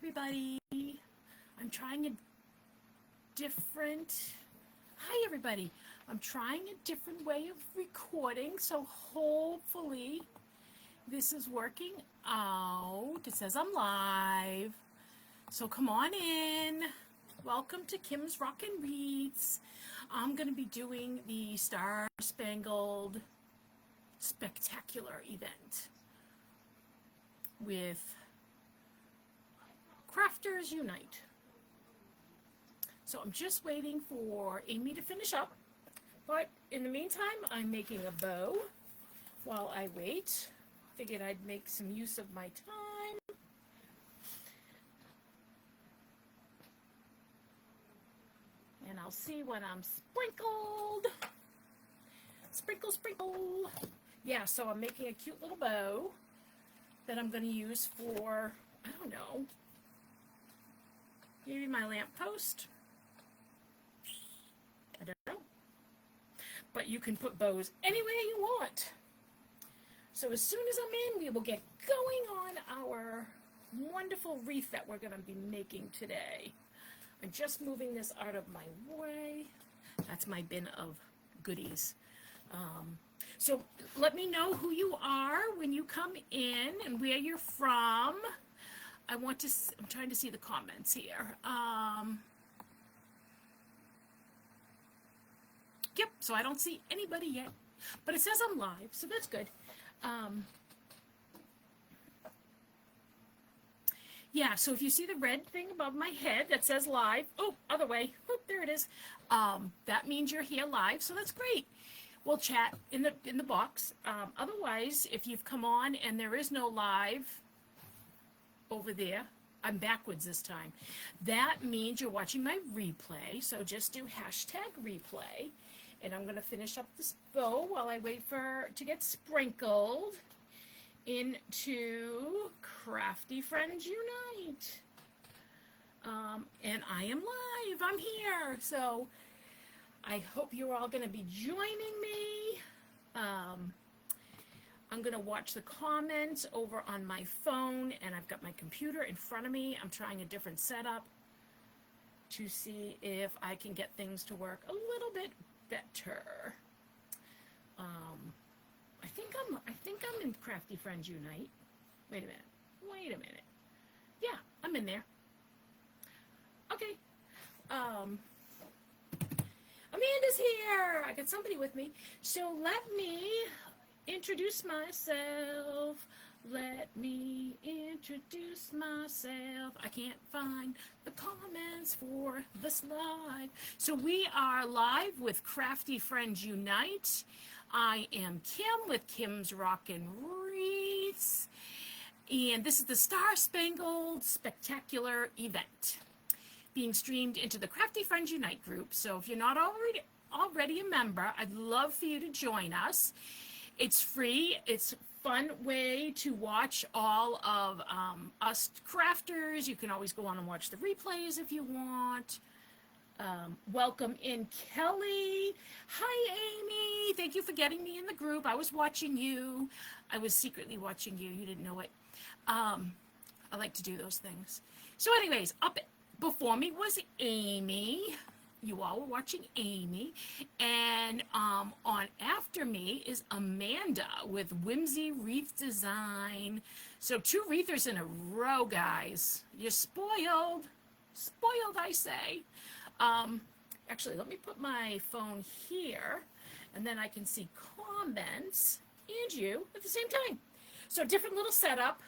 everybody. I'm trying a different. Hi, everybody. I'm trying a different way of recording, so hopefully this is working out. It says I'm live, so come on in. Welcome to Kim's Rockin' Reads. I'm going to be doing the Star Spangled Spectacular event with Crafters Unite. So I'm just waiting for Amy to finish up, but in the meantime I'm making a bow while I wait. Figured I'd make some use of my time. And I'll see when I'm sprinkled. Sprinkle, sprinkle. Yeah, so I'm making a cute little bow that I'm going to use for, I don't know, maybe my lamppost. I don't know. But you can put bows any way you want. So as soon as I'm in, we will get going on our wonderful wreath that we're going to be making today. I'm just moving this out of my way. That's my bin of goodies. So let me know who you are when you come in and where you're from. I'm trying to see the comments here. Yep, so I don't see anybody yet, but it says I'm live, so that's good. Yeah, so if you see the red thing above my head that says live, oh, other way, oh, there it is. That means you're here live, so that's great. We'll chat in the box. Otherwise, if you've come on and there is no live over there, I'm backwards this time. That means you're watching my replay, so just do #replay. And I'm going to finish up this bow while I wait to get sprinkled into Crafty Friends Unite. And I am live. I'm here. So I hope you're all going to be joining me. I'm going to watch the comments over on my phone, and I've got my computer in front of me. I'm trying a different setup to see if I can get things to work a little bit better. I think I'm in Crafty Friends Unite. Wait a minute. Yeah, I'm in there. Okay. Amanda's here. I got somebody with me. So let me introduce myself. I can't find the comments for this live. So we are live with Crafty Friends Unite. I am Kim with Kim's Rockin' Reads. And this is the Star Spangled Spectacular event being streamed into the Crafty Friends Unite group. So if you're not already a member, I'd love for you to join us. It's free. It's a fun way to watch all of us crafters. You can always go on and watch the replays if you want. Welcome in Kelly. Hi, Amy. Thank you for getting me in the group. I was watching you. I was secretly watching you. You didn't know it. I like to do those things. So anyways, up before me was Amy. You all were watching Amy. And on after me is Amanda with Whimsy Wreath Design. So 2 wreathers in a row, guys. You're spoiled. Spoiled, I say. Actually, let me put my phone here, and then I can see comments and you at the same time. So different little setup.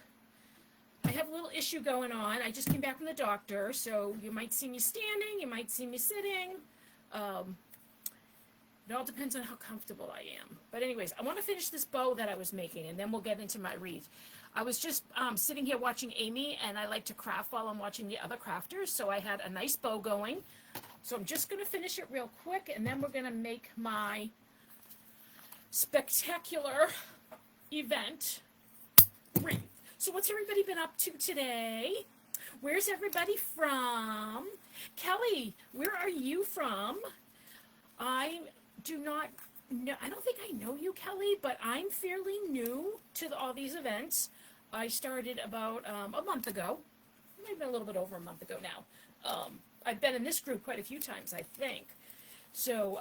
I have a little issue going on. I just came back from the doctor, so you might see me standing, you might see me sitting. It all depends on how comfortable I am. But anyways, I want to finish this bow that I was making, and then we'll get into my wreath. I was just sitting here watching Amy, and I like to craft while I'm watching the other crafters, so I had a nice bow going. So I'm just going to finish it real quick, and then we're going to make my spectacular event wreath. So what's everybody been up to today? Where's everybody from? Kelly, where are you from? I do not know. I don't think I know you, Kelly, but I'm fairly new to all these events. I started about a month ago. maybe a little bit over a month ago now. I've been in this group quite a few times, I think. So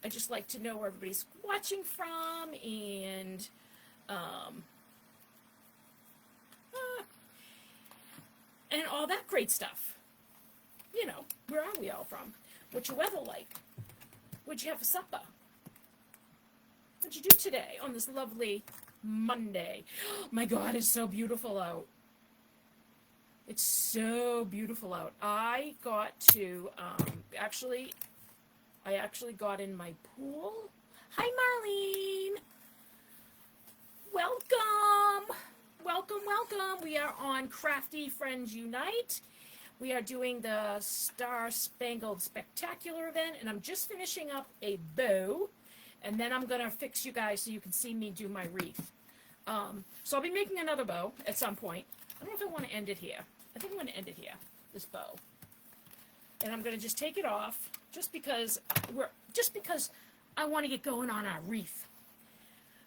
I just like to know where everybody's watching from and all that great stuff. You know, where are we all from? What's your weather like? What'd you have for supper? What'd you do today on this lovely Monday? My God, it's so beautiful out. It's so beautiful out. I got to, I actually got in my pool. Hi, Marlene. Welcome. Welcome, welcome. We are on Crafty Friends Unite. We are doing the Star Spangled Spectacular event, and I'm just finishing up a bow, and then I'm going to fix you guys so you can see me do my wreath. So I'll be making another bow at some point. I don't know if I want to end it here. I think I'm going to end it here, this bow. And I'm going to just take it off just because I want to get going on our wreath.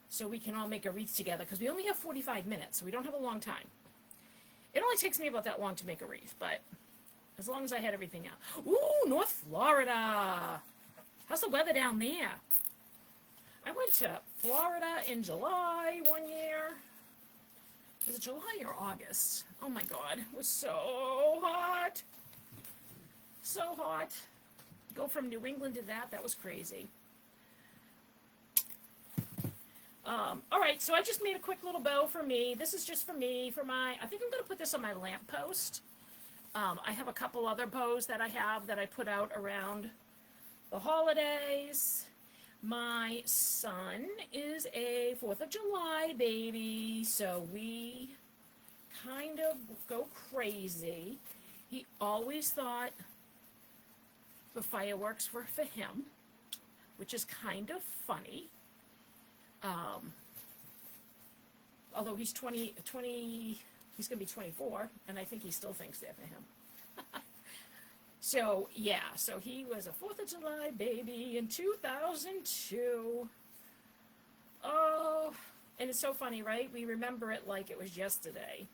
So we can all make a wreath together, because we only have 45 minutes, so we don't have a long time. It only takes me about that long to make a wreath, but as long as I had everything out. Ooh, North Florida. How's the weather down there? I went to Florida in July one year. Was it July or August? Oh my God, it was so hot. So hot. Go from New England to that was crazy. All right, so I just made a quick little bow for me. This is just for me, I think I'm going to put this on my lamppost. I have a couple other bows that I put out around the holidays. My son is a 4th of July baby, so we kind of go crazy. He always thought the fireworks were for him, which is kind of funny. Although he's 20, he's going to be 24, and I think he still thinks they're for him. So, yeah, so he was a 4th of July baby in 2002. Oh, and it's so funny, right? We remember it like it was yesterday.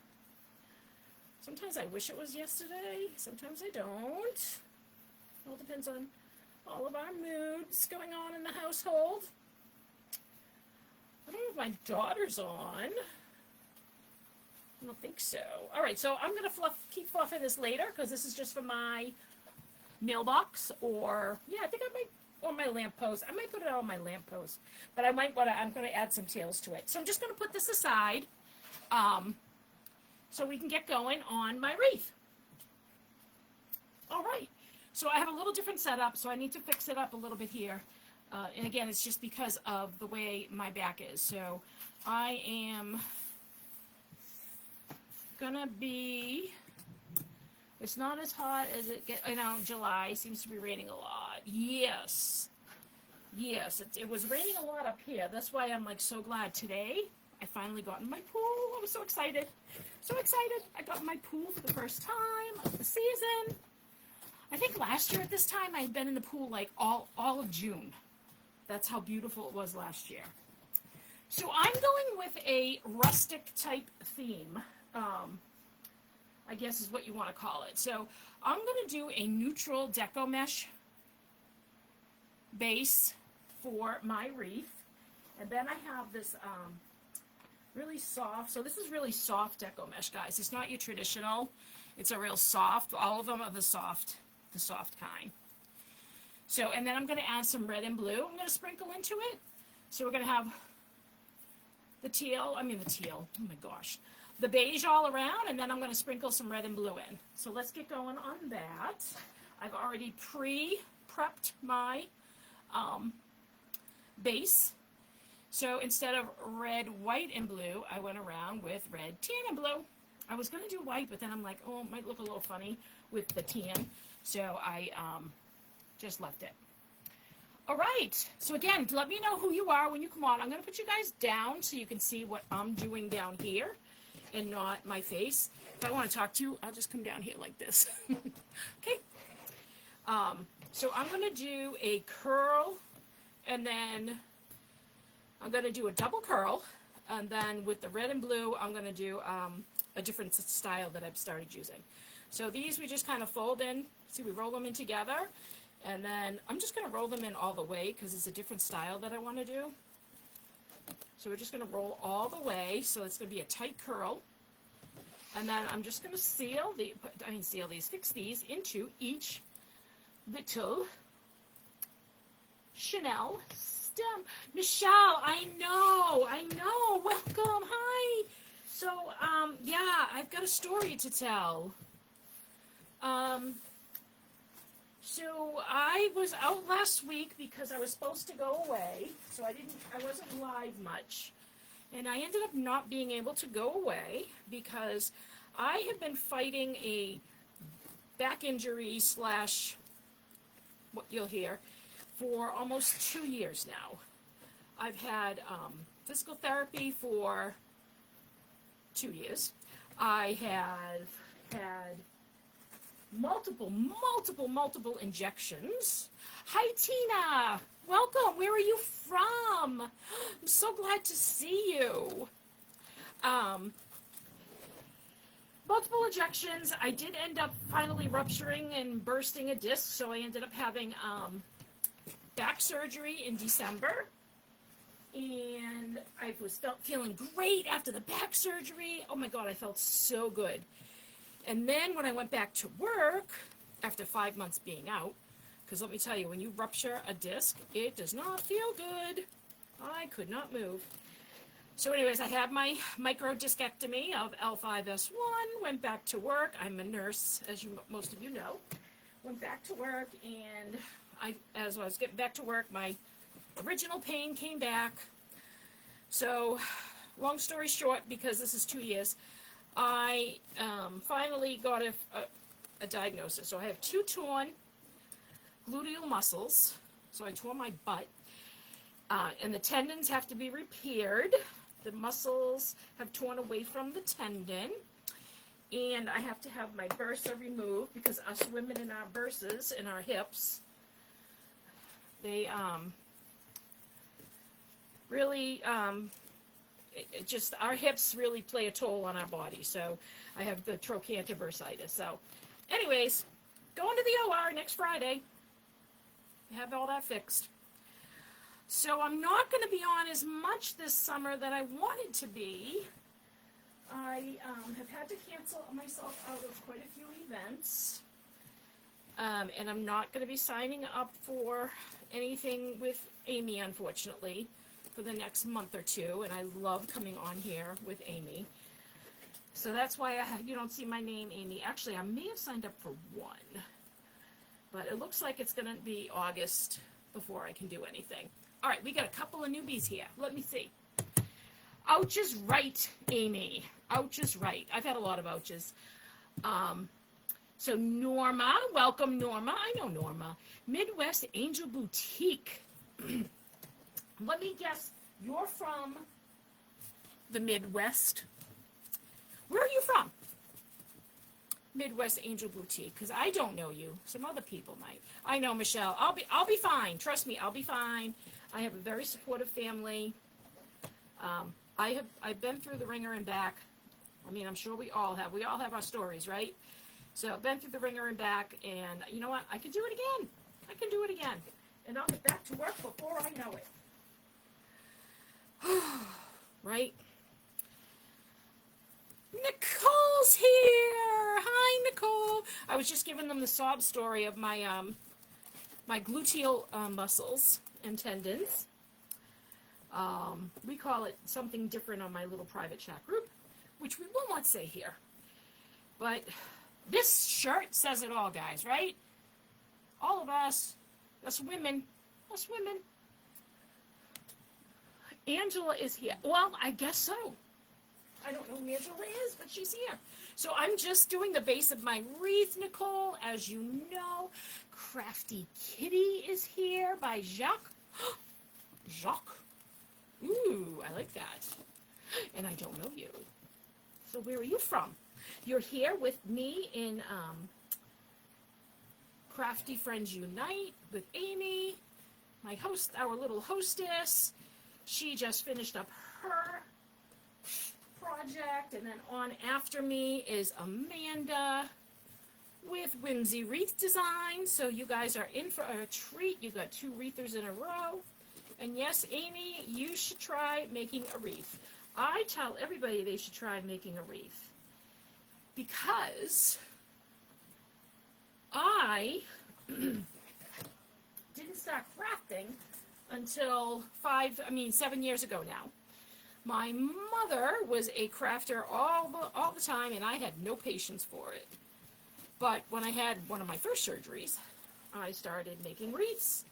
Sometimes I wish it was yesterday. Sometimes I don't. It all depends on all of our moods going on in the household. I don't know if my daughter's on. I don't think so. All right, so I'm going to keep fluffing this later, because this is just for my mailbox, or, yeah, I think I might, on my lamppost. I might put it out on my lamppost, but I'm going to add some tails to it. So I'm just going to put this aside, so we can get going on my wreath. All right, so I have a little different setup, so I need to fix it up a little bit here. And again, it's just because of the way my back is. So I am gonna be, it's not as hot as it gets, July seems to be raining a lot. Yes, it was raining a lot up here. That's why I'm like so glad today I finally got in my pool. I was so excited. I got in my pool for the first time of the season. I think last year at this time I had been in the pool like all of June. That's how beautiful it was last year. So I'm going with a rustic type theme, I guess is what you want to call it. So I'm going to do a neutral deco mesh base for my wreath. And then I have this really soft, so this is really soft deco mesh, guys. It's not your traditional. It's a real soft, all of them are the soft kind. So, and then I'm going to add some red and blue. I'm going to sprinkle into it. So we're going to have the teal, oh my gosh, the beige all around, and then I'm going to sprinkle some red and blue in. So let's get going on that. I've already pre-prepped my base. So instead of red, white, and blue, I went around with red, tan, and blue. I was going to do white, but then I'm like, oh, it might look a little funny with the tan. So I just left it. All right, so again, let me know who you are when you come on. I'm going to put you guys down so you can see what I'm doing down here and not my face. If I want to talk to you, I'll just come down here like this. Okay. So I'm going to do a curl, and then I'm going to do a double curl, and then with the red and blue, I'm going to do a different style that I've started using. So these we just kind of fold in. See, we roll them in together. And then I'm just going to roll them in all the way because it's a different style that I want to do. So we're just going to roll all the way. So it's going to be a tight curl. And then I'm just going to fix these into each little Chanel stem. Michelle, I know. Welcome. Hi. So, yeah, I've got a story to tell. So I was out last week because I was supposed to go away, so I wasn't live much, and I ended up not being able to go away because I have been fighting a back injury / what you'll hear for almost 2 years now. I've had physical therapy for 2 years. I have had multiple injections. Hi, Tina. Welcome. Where are you from? I'm so glad to see you. Multiple injections. I did end up finally rupturing and bursting a disc, so I ended up having back surgery in December. And I was feeling great after the back surgery. Oh my God, I felt so good. And then when I went back to work, after 5 months being out, because let me tell you, when you rupture a disc, it does not feel good. I could not move. So anyways, I had my microdiscectomy of L5S1, went back to work. I'm a nurse, as most of you know. Went back to work, and as I was getting back to work, my original pain came back. So, long story short, because this is 2 years, I finally got a diagnosis. So I have 2 torn gluteal muscles. So I tore my butt. And the tendons have to be repaired. The muscles have torn away from the tendon. And I have to have my bursa removed because us women in our bursas, in our hips, they really... just our hips really play a toll on our body. So I have the trochanter bursitis. So anyways, going to the OR next Friday. Have all that fixed. So I'm not going to be on as much this summer that I wanted to be. I have had to cancel myself out of quite a few events. And I'm not going to be signing up for anything with Amy, unfortunately, for the next month or two, and I love coming on here with Amy. So that's why you don't see my name, Amy. Actually, I may have signed up for one, but it looks like it's going to be August before I can do anything. All right, we got a couple of newbies here. Let me see. Ouch is right, Amy. Ouch is right. I've had a lot of ouches. So Norma, welcome, Norma. I know Norma. Midwest Angel Boutique. Let me guess, you're from the Midwest. Where are you from? Midwest Angel Boutique, because I don't know you. Some other people might. I know, Michelle. I'll be fine. Trust me, I'll be fine. I have a very supportive family. I've been through the ringer and back. I mean, I'm sure we all have. We all have our stories, right? So I've been through the ringer and back, and you know what? I can do it again. I can do it again. And I'll get back to work before I know it. Right? Nicole's here. Hi, Nicole. I was just giving them the sob story of my my gluteal muscles and tendons. We call it something different on my little private chat group, which we will not say here. But this shirt says it all, guys, right? All of us women. Angela is here. Well, I guess so. I don't know who Angela is, but she's here. So I'm just doing the base of my wreath, Nicole. As you know, Crafty Kitty is here by Jacques. Jacques. Ooh, I like that. And I don't know you. So where are you from? You're here with me in Crafty Friends Unite with Amy, my host, our little hostess. She just finished up her project, and then on after me is Amanda with Whimsy Wreath Design. So you guys are in for a treat. You got 2 wreathers in a row. And yes, Amy, you should try making a wreath. I tell everybody they should try making a wreath because I didn't start crafting until 7 years ago now. My mother was a crafter all the time, and I had no patience for it. But when I had one of my first surgeries, I started making wreaths.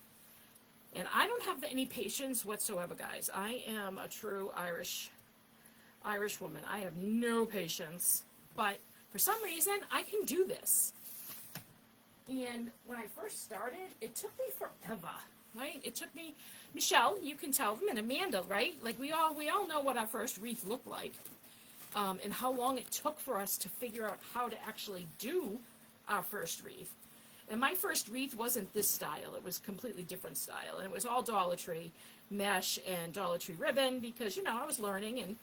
And I don't have any patience whatsoever, guys. I am a true Irish woman. I have no patience. But for some reason, I can do this. And when I first started, it took me forever, right? It took me, Michelle, you can tell them, and Amanda, right? Like we all know what our first wreath looked like, and how long it took for us to figure out how to actually do our first wreath. And my first wreath wasn't this style. It was a completely different style. And it was all Dollar Tree mesh and Dollar Tree ribbon because, I was learning, and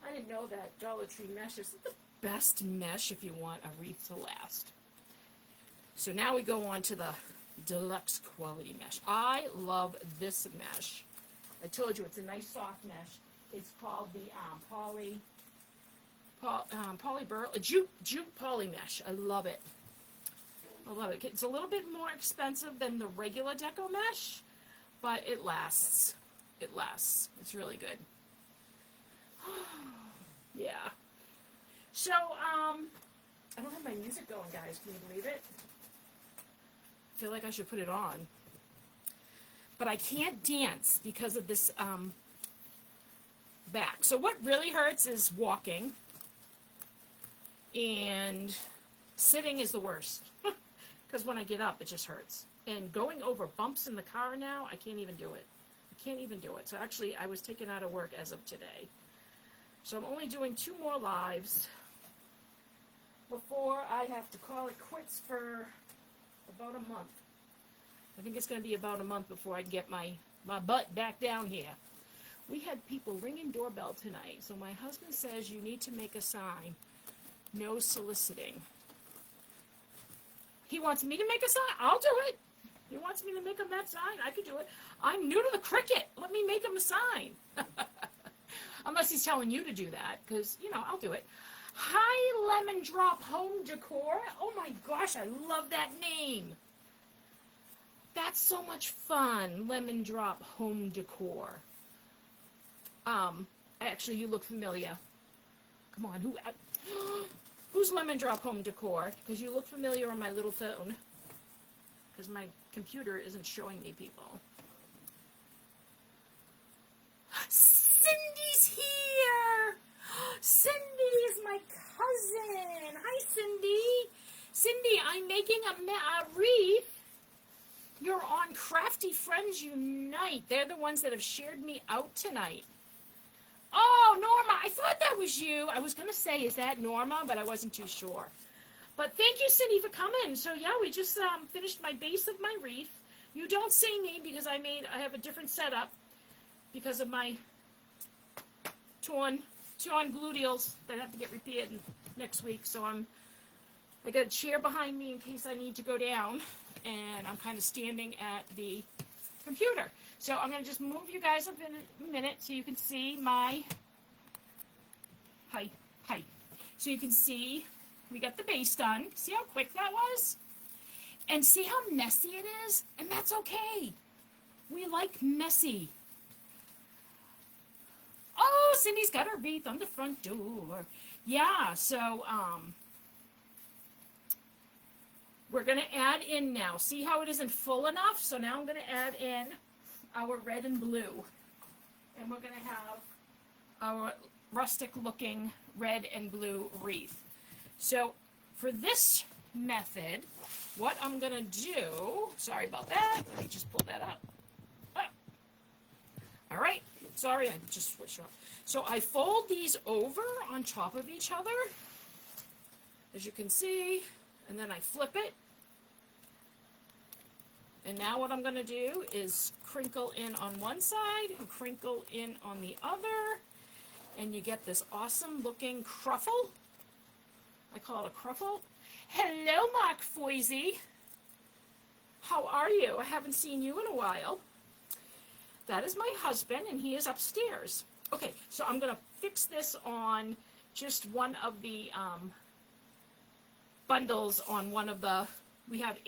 I didn't know that Dollar Tree mesh is the best mesh if you want a wreath to last. So now we go on to the deluxe quality mesh. I love this mesh. I told you it's a nice soft mesh. It's called the jute poly mesh. I love it. I love it. It's a little bit more expensive than the regular deco mesh, but it lasts. It lasts. It's really good. Yeah. So, I don't have my music going, guys. Can you believe it? I feel like I should put it on. But I can't dance because of this back. So what really hurts is walking. And sitting is the worst. Because when I get up, it just hurts. And going over bumps in the car now, I can't even do it. I can't even do it. So actually, I was taken out of work as of today. So I'm only doing 2 more lives before I have to call it quits for about a month. I think it's going to be about a month before I can get my butt back down here. We had people ringing doorbell tonight. So my husband says you need to make a sign. No soliciting. He wants me to make a sign? I'll do it. He wants me to make him that sign? I can do it. I'm new to the cricket. Let me make him a sign. Unless he's telling you to do that, because, I'll do it. Hi, Lemon Drop Home Decor. Oh my gosh, I love that name. That's so much fun, Lemon Drop Home Decor. Actually, you look familiar. Come on, who's Lemon Drop Home Decor? Because you look familiar on my little phone. Because my computer isn't showing me people. Cindy's here! Cindy is my cousin. Hi, Cindy. Cindy, I'm making a wreath. You're on Crafty Friends Unite. They're the ones that have shared me out tonight. Oh, Norma, I thought that was you. I was going to say, is that Norma? But I wasn't too sure. But thank you, Cindy, for coming. So, yeah, we just finished my base of my wreath. You don't see me because I have a different setup because of my torn gluteals that have to get repaired next week. So I got a chair behind me in case I need to go down. And I'm kind of standing at the computer. So I'm going to just move you guys up in a minute so you can see my... Hi. So you can see we got the base done. See how quick that was? And see how messy it is? And that's okay. We like messy. Oh, Cindy's got her wreath on the front door. Yeah, so we're going to add in now. See how it isn't full enough? So now I'm going to add in our red and blue. And we're going to have our rustic looking red and blue wreath. So for this method, what I'm going to do, sorry about that, let me just pull that up. All right, sorry, I just switched off. So I fold these over on top of each other, as you can see, and then I flip it. And now what I'm going to do is crinkle in on one side and crinkle in on the other. and you get this awesome looking cruffle. I call it a cruffle. Hello, Mark Foisey. How are you? I haven't seen you in a while. That is my husband, and he is upstairs. Okay, so I'm going to fix this on just one of the bundles on one of the, we have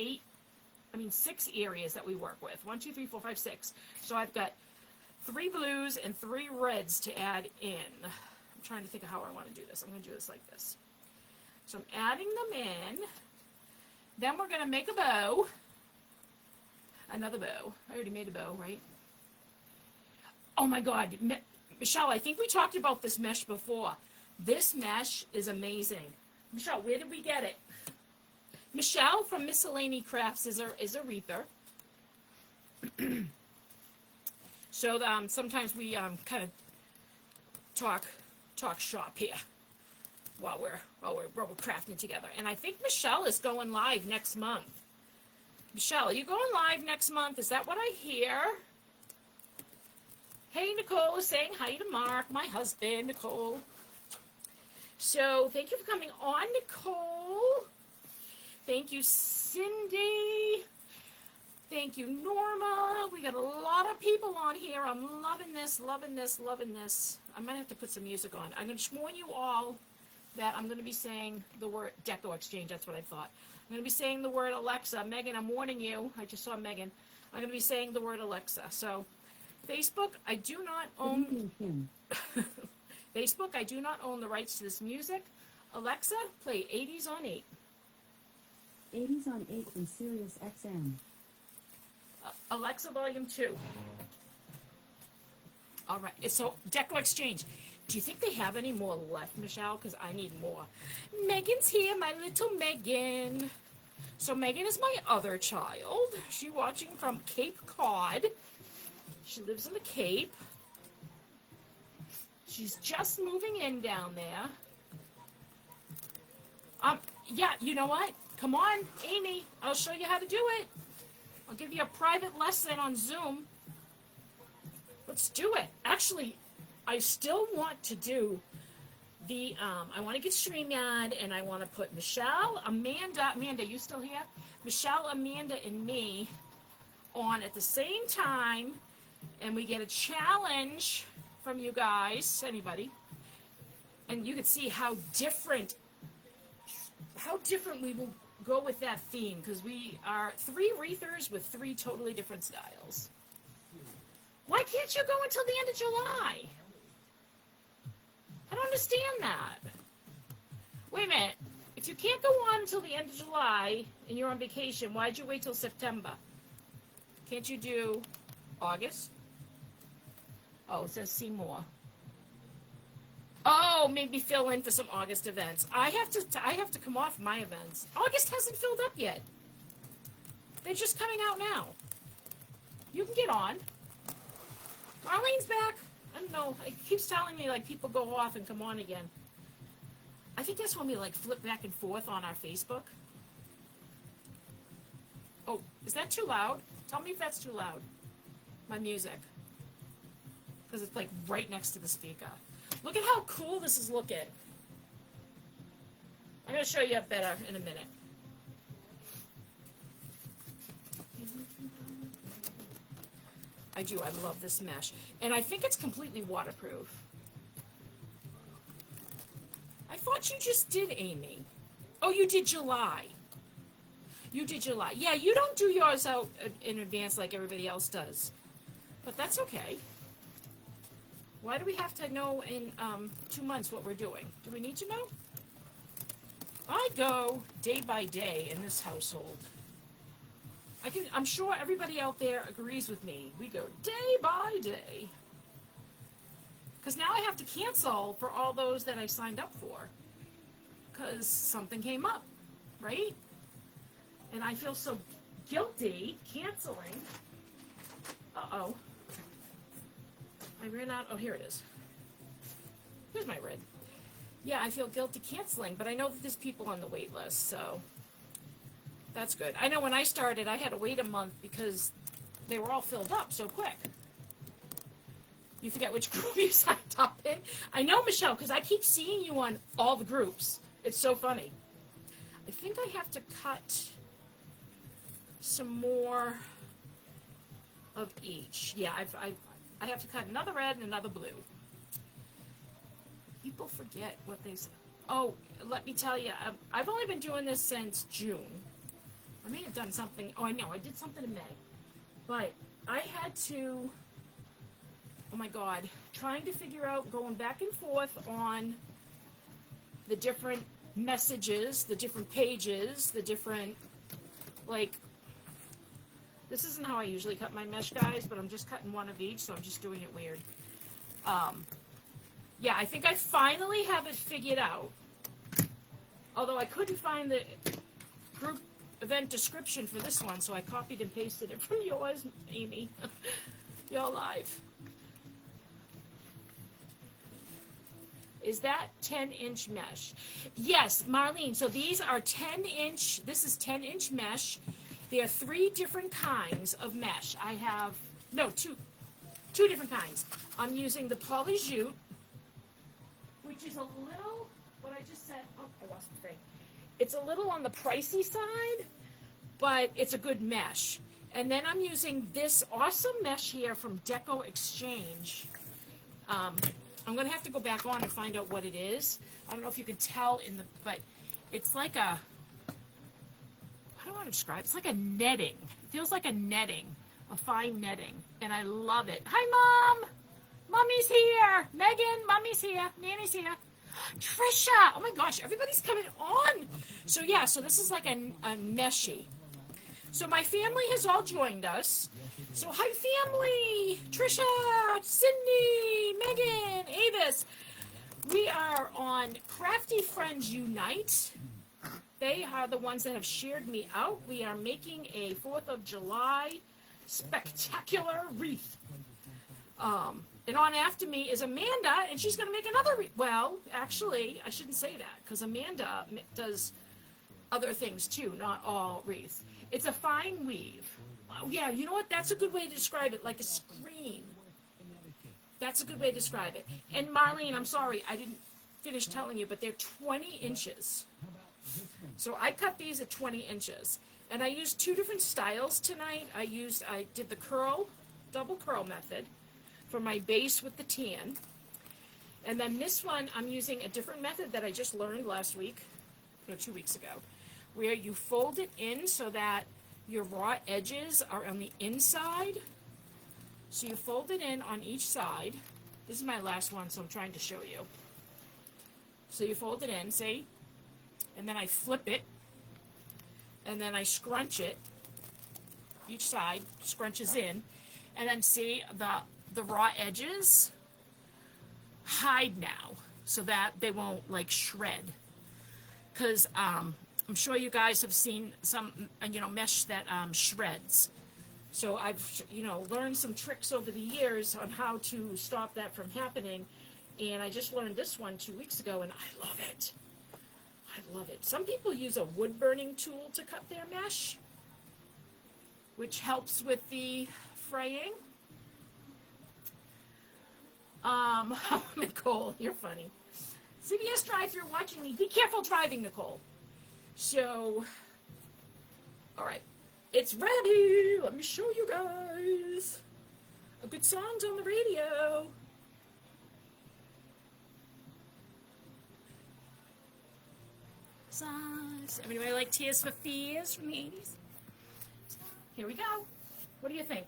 6 areas that we work with. 1, 2, 3, 4, 5, 6. So I've got 3 blues and 3 reds to add in. I'm trying to think of how I want to do this. I'm going to do this like this. So I'm adding them in. Then we're going to make a bow. Another bow. I already made a bow, right? Oh my God. Michelle, I think we talked about this mesh before. This mesh is amazing. Michelle, where did we get it? Michelle from Miscellany Crafts is a reaper. So sometimes we kind of talk shop here while we're crafting together. And I think Michelle is going live next month. Michelle, are you going live next month? Is that what I hear? Hey, Nicole is saying hi to Mark, my husband, Nicole. So thank you for coming on, Nicole. Thank you, Cindy. Thank you, Norma. We got a lot of people on here. I'm loving this, loving this, loving this. I might have to put some music on. I'm going to warn you all that I'm going to be saying the word Deco Exchange. That's what I thought. I'm going to be saying the word Alexa. Megan, I'm warning you. I just saw Megan. I'm going to be saying the word Alexa. So Facebook, I do not own... Facebook, I do not own the rights to this music. Alexa, play 80s on 8. 80s on 8 from Sirius XM. Alexa, volume 2. All right, so Deco Exchange. Do you think they have any more left, Michelle? Because I need more. Megan's here, my little Megan. So Megan is my other child. She's watching from Cape Cod. She lives in the Cape. She's just moving in down there. Yeah, you know what? Come on, Amy. I'll show you how to do it. I'll give you a private lesson on Zoom. Let's do it. Actually, I still want to do the, I want to get StreamYard, and I want to put Michelle, Amanda, you still here? Michelle, Amanda, and me on at the same time, and we get a challenge from you guys, anybody, and you can see how different we will go with that theme, because we are 3 wreathers with 3 totally different styles. Why can't you go until the end of July? I don't understand that. Wait a minute. If you can't go on until the end of July and you're on vacation, why'd you wait till September? Can't you do August? Oh, it says see more. Oh, maybe fill in for some August events. I have to come off my events. August hasn't filled up yet. They're just coming out now. You can get on. Marlene's back. I don't know. It keeps telling me like people go off and come on again. I think that's when we like flip back and forth on our Facebook. Oh, is that too loud? Tell me if that's too loud. My music. Because it's like right next to the speaker. Look at how cool this is looking. I'm going to show you up better in a minute. I do. I love this mesh. And I think it's completely waterproof. I thought you just did, Amy. Oh, you did July. You did July. Yeah, you don't do yours out in advance like everybody else does. But that's okay. Why do we have to know in 2 months what we're doing? Do we need to know? I go day by day in this household. I'm sure everybody out there agrees with me. We go day by day. Because now I have to cancel for all those that I signed up for. Because something came up, right? And I feel so guilty canceling. Uh-oh. I ran out. Oh, here it is. Here's my red. Yeah, I feel guilty canceling, but I know that there's people on the wait list, so that's good. I know when I started, I had to wait a month because they were all filled up so quick. You forget which group you signed up in? I know, Michelle, because I keep seeing you on all the groups. It's so funny. I think I have to cut some more of each. Yeah, I have to cut another red and another blue. People forget what they say. Oh, let me tell you, I've only been doing this since June. I may have done something. Oh, I know, I did something in May. But I had to, oh my God, trying to figure out, going back and forth on the different messages, the different pages, the different, like, this isn't how I usually cut my mesh, guys, but I'm just cutting one of each, so I'm just doing it weird. Yeah, I think I finally have it figured out. Although I couldn't find the group event description for this one, so I copied and pasted it from yours, Amy. You're live. Is that 10-inch mesh? Yes, Marlene, so these are 10-inch, this is 10-inch mesh. There are 3 different kinds of mesh. I have, no, two different kinds. I'm using the poly jute, which is a little, what I just said, oh, I lost the thing. It's a little on the pricey side, but it's a good mesh. And then I'm using this awesome mesh here from Deco Exchange. I'm going to have to go back on and find out what it is. I don't know if you can tell in the, but it's like a, how do I want to describe it? It's like a netting. It feels like a netting, a fine netting, and I love it. Hi, Mom! Mommy's here! Megan, Mommy's here. Nanny's here. Trisha! Oh my gosh, everybody's coming on! So yeah, so this is like a meshy. So my family has all joined us. So hi, family! Trisha, Cindy, Megan, Avis. We are on Crafty Friends Unite. They are the ones that have shared me out. We are making a 4th of July spectacular wreath. And on after me is Amanda, and she's going to make another wreath. Well, actually, I shouldn't say that, because Amanda does other things too, not all wreaths. It's a fine weave. Yeah, you know what? That's a good way to describe it, like a screen. That's a good way to describe it. And Marlene, I'm sorry, I didn't finish telling you, but they're 20 inches. So I cut these at 20 inches. And I used 2 different styles tonight. I did the curl, double curl method for my base with the tan. And then this one, I'm using a different method that I just learned last week, no, 2 weeks ago, where you fold it in so that your raw edges are on the inside. So you fold it in on each side. This is my last one, so I'm trying to show you. So you fold it in, see? And then I flip it, and then I scrunch it. Each side scrunches in, and then see the raw edges hide now, so that they won't like shred. Because I'm sure you guys have seen some, mesh that shreds. So I've, learned some tricks over the years on how to stop that from happening. And I just learned this one 2 weeks ago, and I love it. I love it. Some people use a wood burning tool to cut their mesh, which helps with the fraying. Nicole, you're funny. CBS drive-thru watching me. Be careful driving, Nicole. So, all right. It's ready. Let me show you guys. A good song's on the radio. Songs. Anybody like Tears for Fears from the 80s? Here we go. What do you think?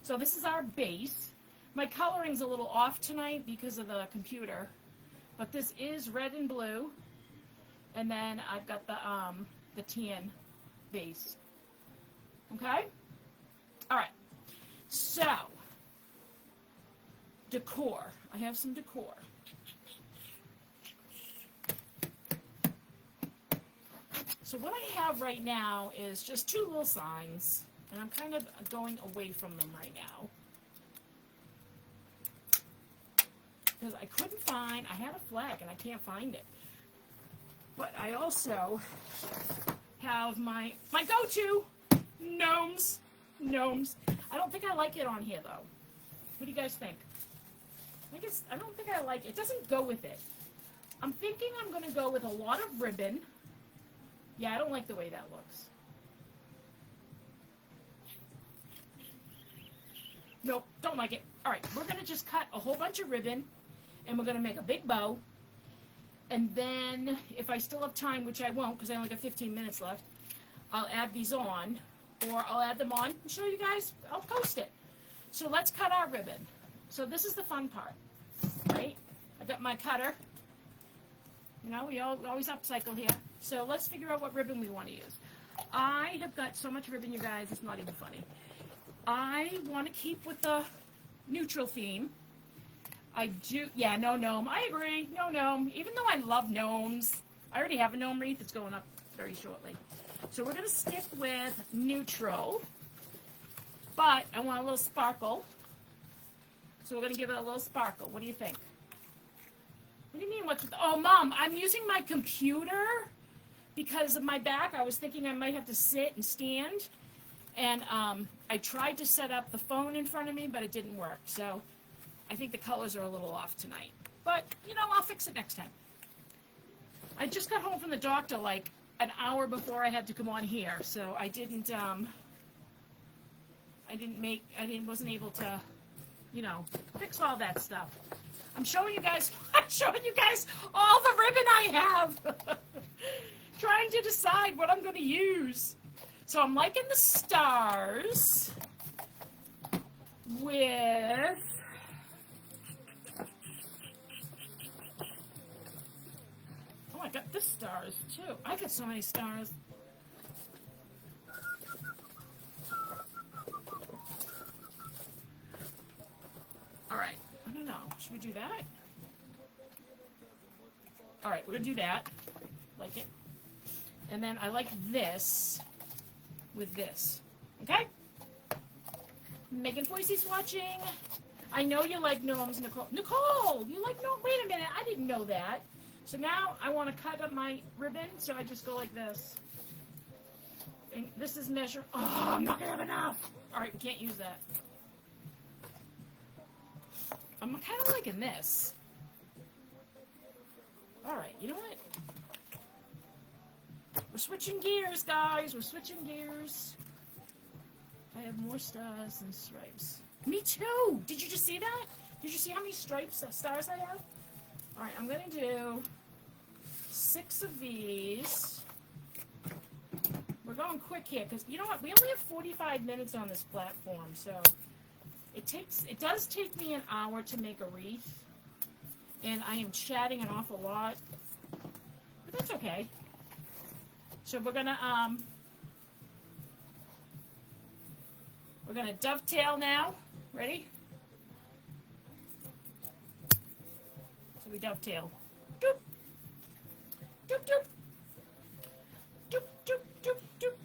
So this is our base. My coloring's a little off tonight because of the computer, but this is red and blue, and then I've got the tan base. Okay? All right. So, decor. I have some decor. So what I have right now is just 2 little signs, and I'm kind of going away from them right now. Because I couldn't find, I had a flag and I can't find it. But I also have my go-to, gnomes. I don't think I like it on here though. What do you guys think? I don't think I like it. It doesn't go with it. I'm thinking I'm going to go with a lot of ribbon. Yeah, I don't like the way that looks. Nope, don't like it. All right, we're going to just cut a whole bunch of ribbon, and we're going to make a big bow. And then, if I still have time, which I won't because I only got 15 minutes left, I'll add these on, or I'll add them on and show you guys. I'll post it. So let's cut our ribbon. So this is the fun part, right? I got my cutter. You know, we always upcycle here. So let's figure out what ribbon we want to use. I have got so much ribbon, you guys, it's not even funny. I want to keep with the neutral theme. I do, yeah, no gnome. I agree, no gnome. Even though I love gnomes, I already have a gnome wreath that's going up very shortly. So we're going to stick with neutral, but I want a little sparkle. So we're going to give it a little sparkle. What do you think? What do you mean? Oh, Mom, I'm using my computer because of my back. I was thinking I might have to sit and stand. And I tried to set up the phone in front of me, but it didn't work. So I think the colors are a little off tonight. But, you know, I'll fix it next time. I just got home from the doctor like an hour before I had to come on here. So I wasn't able to, you know, fix all that stuff. I'm showing you guys all the ribbon I have. Trying to decide what I'm going to use. So I'm liking the stars with oh, I got this stars too. I got so many stars. All right. I don't know. Should we do that? All right, we're going to do that. Like it. And then I like this with this. Okay? Megan Boise's watching. I know you like gnomes, Nicole. Nicole, you like gnomes? Wait a minute. I didn't know that. So now I want to cut up my ribbon, so I just go like this. And this is measure. Oh, I'm not going to have enough. All right, we can't use that. I'm kind of liking this. All right, you know what? We're switching gears, guys. We're switching gears. I have more stars and stripes. Me too. Did you just see that? Did you see how many stripes, stars I have? All right, I'm going to do 6 of these. We're going quick here because, you know what? We only have 45 minutes on this platform, so it does take me an hour to make a wreath, and I am chatting an awful lot, but that's okay. So we're gonna dovetail now. Ready? So we dovetail. Doop, doop, doop, doop, doop, doop, doop.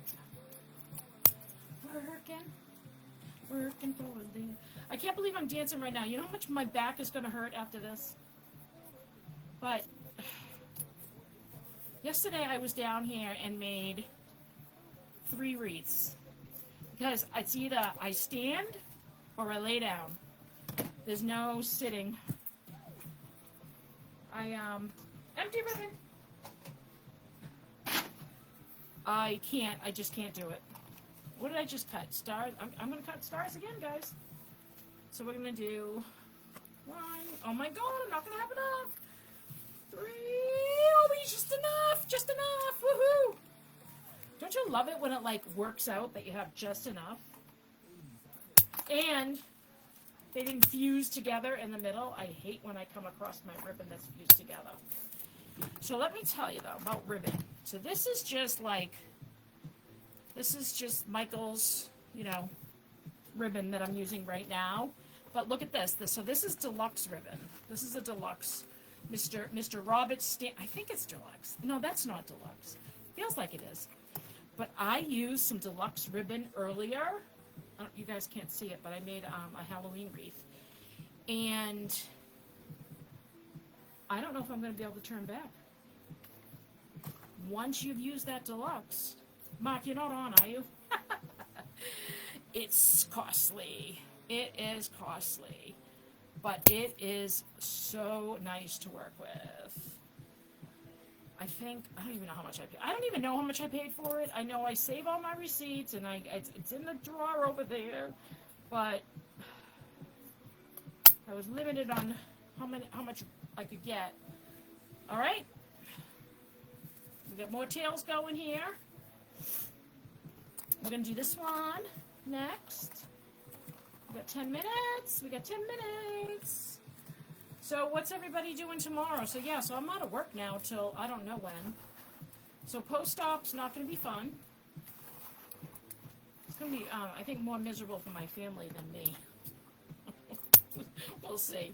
Working for the. I can't believe I'm dancing right now. You know how much my back is going to hurt after this? But yesterday I was down here and made 3 wreaths. Because it's either I stand or I lay down. There's no sitting. Empty ribbon. I just can't do it. What did I just cut? Stars? I'm going to cut stars again, guys. So we're going to do 1. Oh my God, I'm not going to have enough. 3. Oh, but just enough. Just enough. Woohoo. Don't you love it when it, like, works out that you have just enough? And they didn't fuse together in the middle. I hate when I come across my ribbon that's fused together. So let me tell you, though, about ribbon. So this is just Michael's, you know, ribbon that I'm using right now. But look at this. So this is deluxe ribbon. This is a deluxe. Mr. Robert I think it's deluxe. No, that's not deluxe. Feels like it is. But I used some deluxe ribbon earlier. You guys can't see it, but I made a Halloween wreath. And I don't know if I'm going to be able to turn back. Once you've used that deluxe. Mark, you're not on, are you? It's costly. It is costly. but it is so nice to work with. I don't even know how much I paid. I don't even know how much I paid for it. I know I save all my receipts, and it's in the drawer over there, but I was limited on how much I could get. All right, we got more tails going here. We're gonna do this one next. We got 10 minutes. We got 10 minutes. So what's everybody doing tomorrow? So yeah, so I'm out of work now till I don't know when. So post-op's not going to be fun. It's going to be, I think, more miserable for my family than me. We'll see.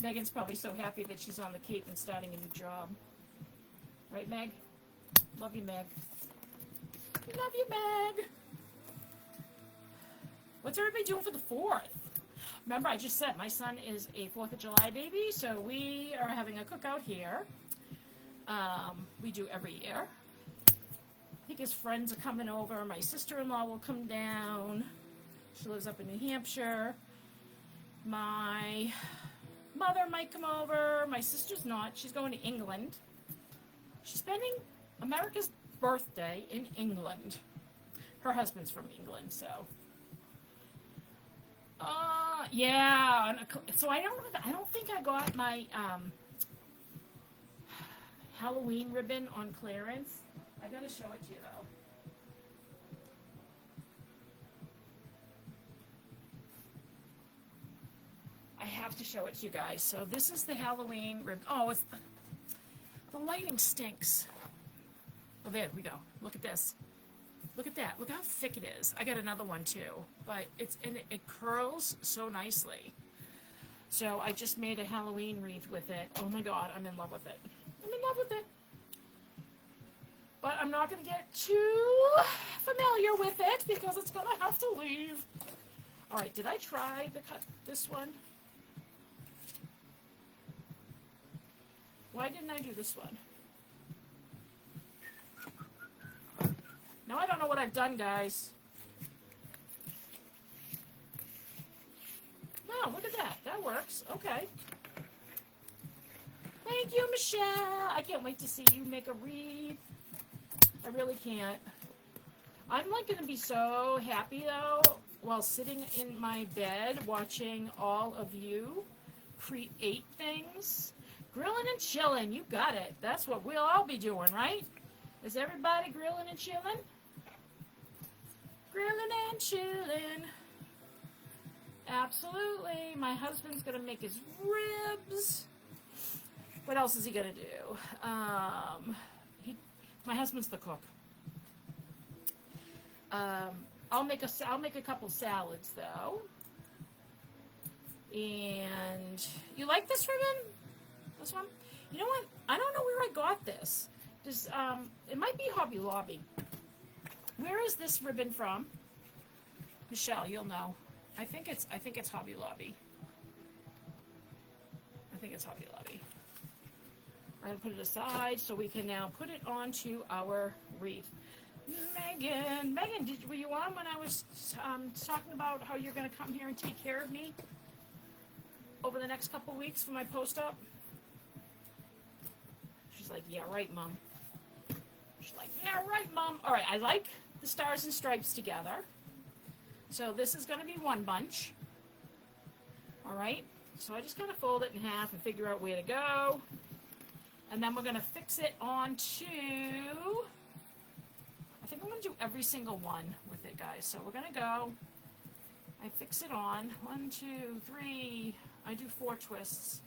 Megan's probably so happy that she's on the Cape and starting a new job. Right, Meg? Love you, Meg. Love you, Meg. What's everybody doing for the 4th? Remember, I just said my son is a 4th of July baby, so we are having a cookout here. We do every year. I think his friends are coming over. My sister-in-law will come down. She lives up in New Hampshire. My mother might come over. My sister's not. She's going to England. She's spending America's birthday in England. Her husband's from England, so... yeah. So I don't think I got my Halloween ribbon on clearance. I gotta show it to you though. I have to show it to you guys. So this is the Halloween ribbon. Oh, the lighting stinks. Oh, there we go. Look at this. Look at that. Look how thick it is. I got another one too, but it curls so nicely. So I just made a Halloween wreath with it. Oh my God, I'm in love with it. I'm in love with it. But I'm not going to get too familiar with it because it's going to have to leave. All right, did I try to cut this one? Why didn't I do this one? Now I don't know what I've done, guys. No, look at that. That works. Okay. Thank you, Michelle. I can't wait to see you make a wreath. I really can't. I'm like going to be so happy, though, while sitting in my bed watching all of you create things. Grilling and chilling. You got it. That's what we'll all be doing, right? Is everybody grilling and chilling? Grilling and chilling. Absolutely. My husband's going to make his ribs. What else is he going to do? My husband's the cook. I'll make a couple salads though. And you like this ribbon? This one? You know what? I don't know where I got this. It might be Hobby Lobby. Where is this ribbon from? Michelle, you'll know. I think it's Hobby Lobby. I think it's Hobby Lobby. I'm going to put it aside so we can now put it onto our wreath. Megan, were you on when I was talking about how you're going to come here and take care of me over the next couple weeks for my post-up? She's like, yeah, right, Mom. She's like, yeah, right, Mom. All right, I like the stars and stripes together. So this is going to be one bunch. All right, so I just kind of fold it in half and figure out where to go. And then we're going to fix it onto, I think I'm going to do every single one with it, guys. So we're going to go, I fix it on, 1, 2, 3, I do 4 twists.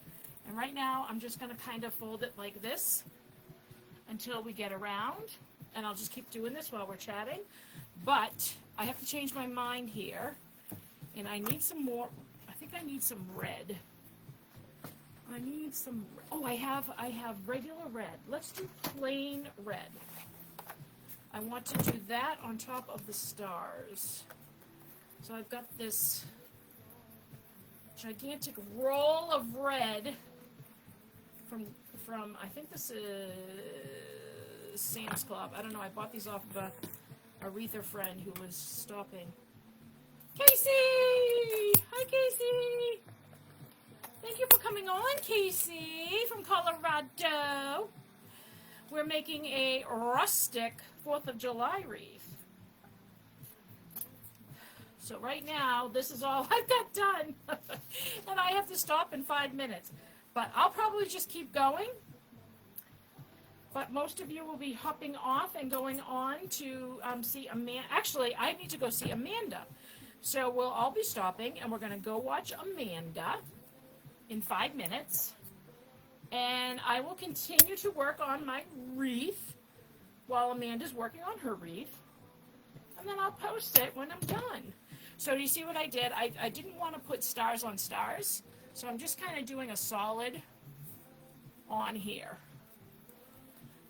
And right now, I'm just going to kind of fold it like this until we get around. And I'll just keep doing this while we're chatting. But I have to change my mind here. And I need some more, I think I need some red. I need some, oh, I have regular red. Let's do plain red. I want to do that on top of the stars. So I've got this gigantic roll of red from I think this is Sam's Club. I don't know. I bought these off of a Aretha friend who was stopping. Casey! Hi, Casey! Thank you for coming on, Casey from Colorado. We're making a rustic 4th of July wreath. So right now, this is all I've got done. And I have to stop in 5 minutes. But I'll probably just keep going. But most of you will be hopping off and going on to see Amanda. Actually, I need to go see Amanda. So we'll all be stopping, and we're going to go watch Amanda in 5 minutes. And I will continue to work on my wreath while Amanda's working on her wreath. And then I'll post it when I'm done. So do you see what I did? I didn't want to put stars on stars. So I'm just kind of doing a solid on here.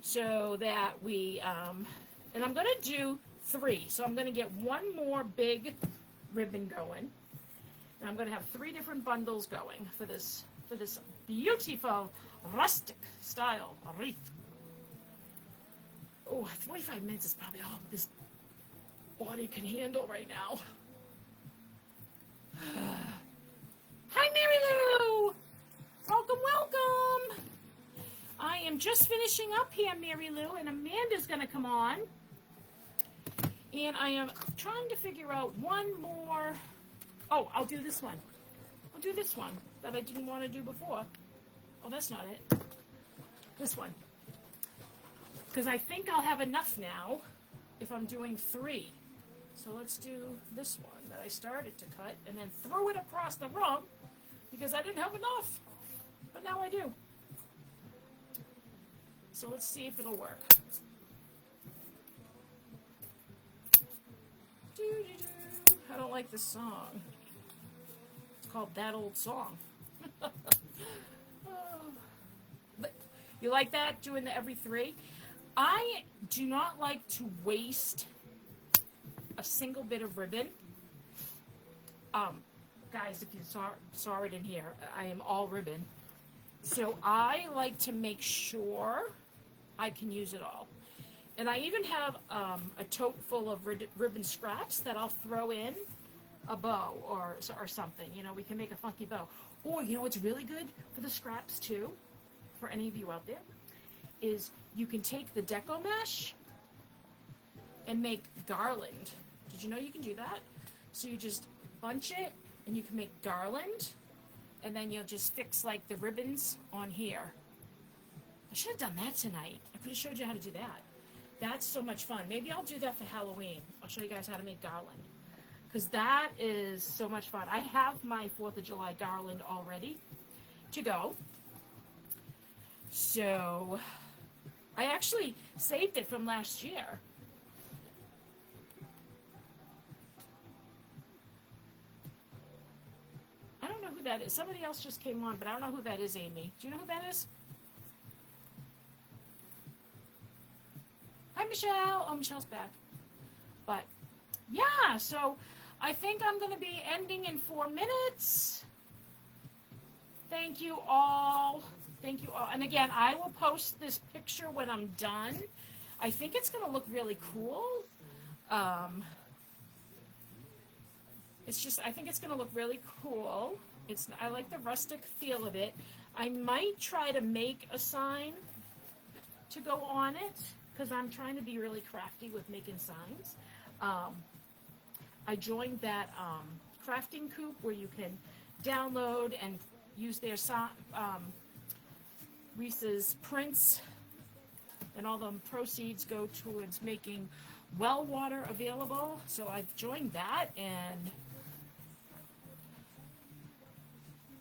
So that we, and I'm going to do 3. So I'm going to get one more big ribbon going. And I'm going to have 3 different bundles going for this beautiful rustic style wreath. Oh, 45 minutes is probably all this body can handle right now. Hi, Mary Lou! Welcome, welcome! I am just finishing up here, Mary Lou, and Amanda's going to come on. And I am trying to figure out one more. Oh, I'll do this one. I'll do this one that I didn't want to do before. Oh, that's not it. This one. Because I think I'll have enough now if I'm doing 3. So let's do this one that I started to cut and then throw it across the room because I didn't have enough. But now I do. So let's see if it'll work. I don't like this song. It's called That Old Song. But you like that, doing the every 3? I do not like to waste a single bit of ribbon. Guys, if you saw it in here, I am all ribbon. So I like to make sure I can use it all. And I even have a tote full of ribbon scraps that I'll throw in a bow or something. You know, we can make a funky bow. Or, you know what's really good for the scraps, too, for any of you out there, is you can take the deco mesh and make garland. Did you know you can do that? So you just bunch it, and you can make garland, and then you'll just fix, like, the ribbons on here. I should have done that tonight. I could have showed you how to do that. That's so much fun. Maybe I'll do that for Halloween. I'll show you guys how to make garland. Because that is so much fun. I have my 4th of July garland all ready to go. So I actually saved it from last year. I don't know who that is. Somebody else just came on, but I don't know who that is, Amy. Do you know who that is? Hi, Michelle. Oh, Michelle's back. But, yeah, so I think I'm going to be ending in 4 minutes. Thank you all. Thank you all. And again, I will post this picture when I'm done. I think it's going to look really cool. I think it's going to look really cool. I like the rustic feel of it. I might try to make a sign to go on it because I'm trying to be really crafty with making signs. I joined that crafting coop where you can download and use their Reese's prints, and all the proceeds go towards making well water available. So I've joined that. And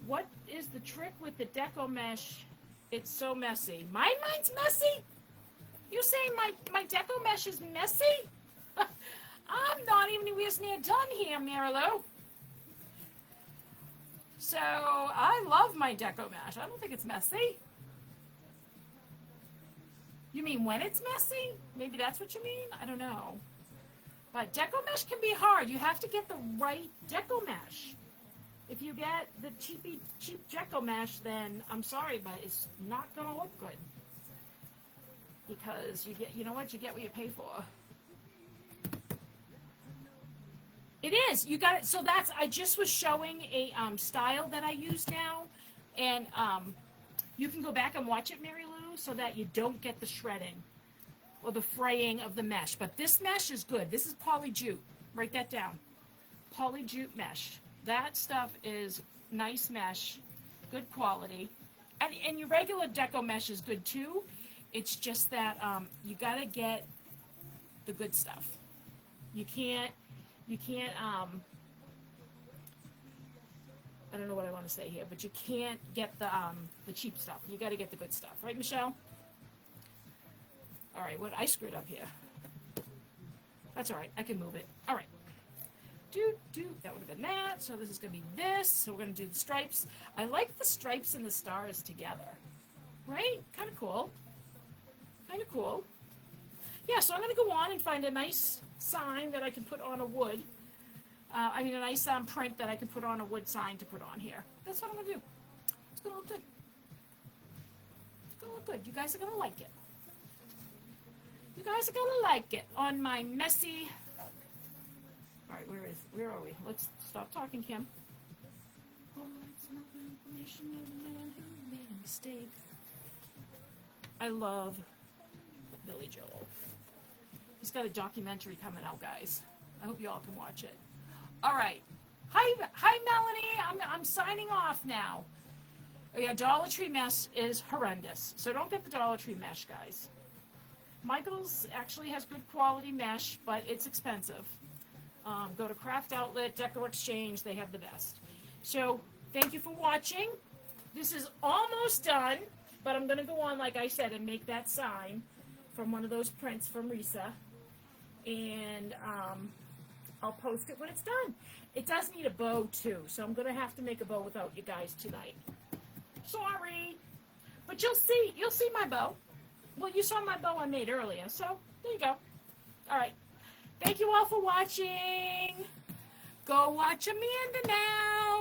what is the trick with the deco mesh? It's so messy. Mine's messy? You saying my deco mesh is messy? I'm not even near done here, Marilou. So I love my deco mesh. I don't think it's messy. You mean when it's messy? Maybe that's what you mean? I don't know. But deco mesh can be hard. You have to get the right deco mesh. If you get the cheap deco mesh, then I'm sorry, but it's not going to look good. Because you know what? You get what you pay for. It is. You got it. So I just was showing a style that I use now And you can go back and watch it, Mary Lou, so that you don't get the shredding or the fraying of the mesh. But this mesh is good. This is poly jute. Write that down. Poly jute mesh. That stuff is nice mesh, good quality. And your regular deco mesh is good too. It's just that you gotta get the good stuff. You can't I don't know what I want to say here, but you can't get the cheap stuff. You got to get the good stuff, right, Michelle? All right, what I screwed up here. That's all right. I can move it. All right. That would have been that. So this is going to be this. So we're going to do the stripes. I like the stripes and the stars together, right? Kind of cool. Kind of cool. Yeah. So I'm going to go on and find a nice sign that I can put on a wood. A nice print that I can put on a wood sign to put on here. That's what I'm going to do. It's going to look good. It's going to look good. You guys are going to like it. You guys are going to like it on my messy... All right, where are we? Let's stop talking, Kim. Oh, it's not information of a man who made a mistake. I love Billy Joel. He's got a documentary coming out, guys. I hope you all can watch it. All right. Hi, Melanie. I'm signing off now. Oh, yeah, Dollar Tree mesh is horrendous. So don't get the Dollar Tree mesh, guys. Michael's actually has good quality mesh, but it's expensive. Go to Craft Outlet, Deco Exchange. They have the best. So thank you for watching. This is almost done, but I'm going to go on, like I said, and make that sign from one of those prints from Risa. And... I'll post it when it's done. It does need a bow too, so I'm gonna have to make a bow without you guys tonight. Sorry, but you'll see my bow. Well, you saw my bow I made earlier, so there you go. All right, thank you all for watching. Go watch Amanda now.